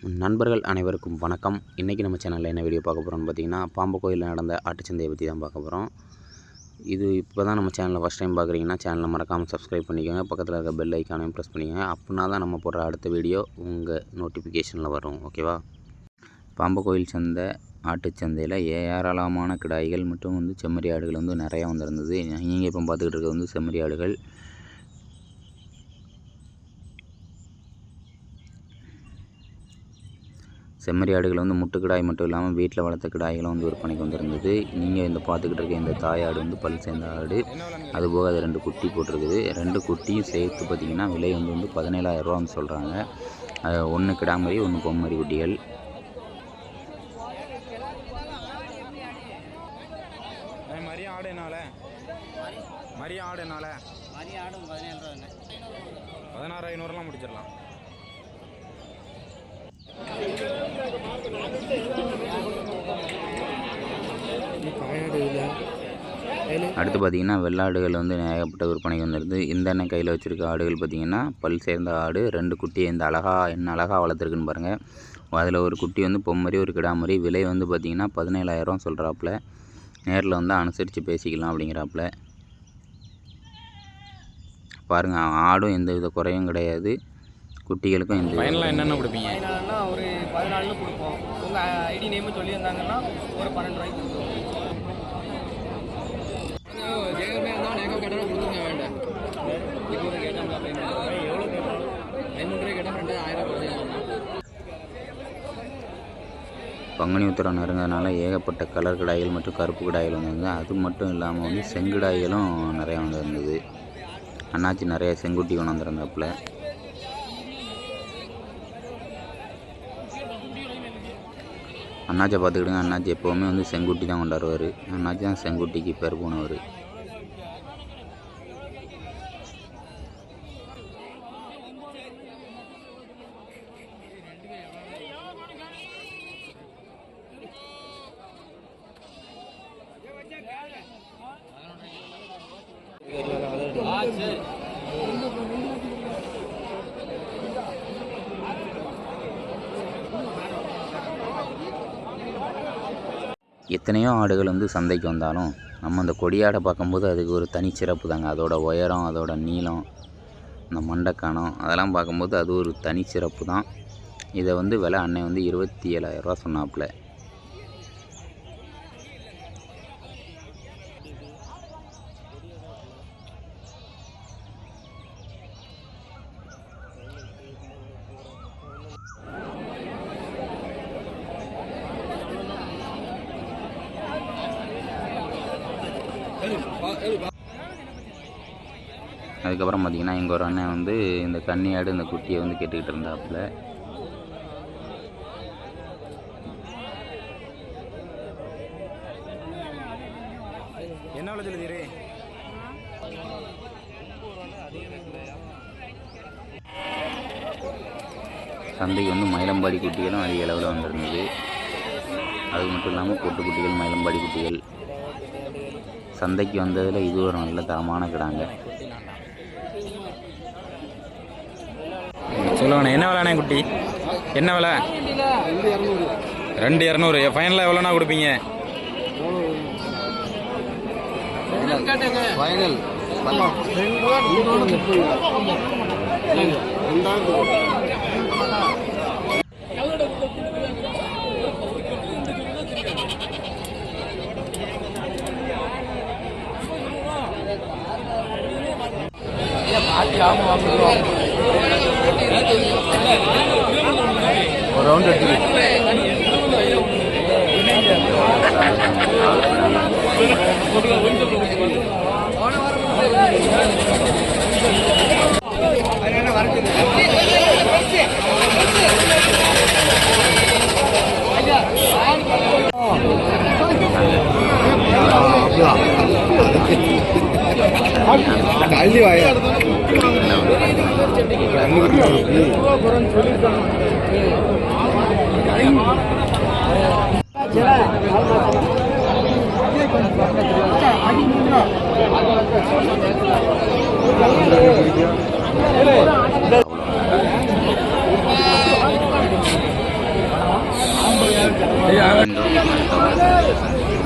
நண்பர்கள் அனைவருக்கும் வணக்கம். இன்றைக்கி நம்ம சேனலில் என்ன வீடியோ பார்க்க போகிறோம்னு பார்த்தீங்கன்னா, பாம்புக்கோயிலில் நடந்த ஆட்டுச்சந்தையை பற்றி தான் பார்க்க போகிறோம். இது இப்போ தான் நம்ம சேனலில் ஃபஸ்ட் டைம் பார்க்குறீங்கன்னா சேனலை மறக்காமல் சப்ஸ்கிரைப் பண்ணிக்கோங்க. பக்கத்தில் இருக்க பெல் ஐக்கானையும் ப்ரெஸ் பண்ணிக்கோங்க. அப்படின்னா தான் நம்ம போடுற அடுத்த வீடியோ உங்கள் நோட்டிஃபிகேஷனில் வரும். ஓகேவா? பாம்புக்கோயில் சந்தை ஆட்டுச்சந்தையில் ஏராளமான கிடாய்கள் மற்றும் செம்மறி ஆடுகள் நிறையா வந்திருந்தது. நீங்கள் இப்போ பார்த்துக்கிட்டு இருக்கிறது செம்மறி ஆடுகள். செம்மறி ஆடுகள் முட்டுக்கிடாய் மட்டும் இல்லாமல் வீட்டில் வளர்த்த கிடாய்களும் விற்பனைக்கு வந்திருந்தது. நீங்கள் இந்த பார்த்துக்கிட்டு இருக்க இந்த தாயாடு பல் சேர்ந்த ஆடு. அதுபோக அது 2 குட்டி போட்டிருக்குது. 2 குட்டியும் சேர்த்து பார்த்திங்கன்னா விலை 17,000 ரூபான்னு சொல்கிறாங்க. அது 1 கிடாமரி 1 பொம்மரி குட்டிகள். ஆடும் 16,500 முடிச்சிடலாம். அடுத்து பார்த்திங்கன்னா வெள்ளாடுகள் ஏகப்பட்ட விற்பனைக்கு வந்துடுது. இந்த அண்ணன் கையில் வச்சுருக்க ஆடுகள் பார்த்திங்கன்னா பல் சேர்ந்த ஆடு. 2 குட்டி இந்த என்ன அழகாக வளர்த்துருக்குன்னு பாருங்கள். அதில் ஒரு குட்டி பொம்மரி ஒரு கிடாமரி. விலை பார்த்திங்கன்னா 17,000 சொல்கிறாப்புல. நேரில் அனுசரித்து பேசிக்கலாம் அப்படிங்கிறாப்புல. பாருங்கள், ஆடும் எந்த வித குறையும் கிடையாது. குட்டிகளுக்கும் இந்த ஃபைனலாக என்னென்ன கொடுப்பீங்க? ஃபைனல்னா ஒரு 14 கொடுப்போம். உங்கள் ஐடி நேம் சொல்லியிருந்தாங்கன்னா ஒரு 12 ரூபாய்க்கு கொடுப்போம். கொடுத்துருங்க வேண்டாம். இப்போ கேட்டால் எவ்வளோ கேட்டால் 500 கேட்டால் 2,000 பங்குனி உத்திரம் நெருங்கிறதுனால ஏகப்பட்ட கலர் கிடாய்கள் மற்றும் கருப்பு கிடாய்கள் வந்திருந்தது. அது மட்டும் இல்லாமல் செங்கிடாய்களும் நிறையா வந்திருந்தது. அண்ணாச்சி நிறைய செங்குட்டி கொண்டு வந்திருந்தாப்புல. அண்ணாச்சியை பார்த்துக்கிடுங்க. அண்ணாச்சி எப்போவுமே செங்குட்டி தான் கொண்டாடுவார். அண்ணாச்சி தான் செங்குட்டிக்கு பேர் போனவர். எத்தனையோ ஆடுகள் சந்தைக்கு வந்தாலும் நம்ம அந்த கொடியாடை பார்க்கும்போது அதுக்கு ஒரு தனி சிறப்பு தாங்க. அதோட உயரம், அதோட நீளம், அந்த மண்டைக்கானம் அதெல்லாம் பார்க்கும்போது அது ஒரு தனி சிறப்பு தான். இதை விலை அன்னை 27,000 ரூபா சொன்னாப்புல. அதுக்கப்புறம் பார்த்திங்கன்னா இங்கே ஒரு அண்ணன் இந்த கன்னியாடு இந்த குட்டியை கேட்டுக்கிட்டு இருந்தாப்புல. என்ன விலை சொல்லுதீரு? சந்தைக்கு மயிலம்பாடி குட்டிகளும் அதிக அளவில் வந்திருந்தது. அது மட்டும் இல்லாமல் பொட்டு குட்டிகள், மயிலம்பாடி குட்டிகள். சந்தைக்கு வந்ததில் இது ஒரு நல்ல தரமான கிடாங்க. சொல்லுவாண்ணே, என்ன விலைண்ணே குட்டி? என்ன விலை? 2,200. ஃபைனலாக எவ்வளோண்ணா கொடுப்பீங்க? ஃபைனல் ஒரு ரவுண்ட் எடுத்து அள்ளி வாயா மீண்டும் அடுத்த ஒரு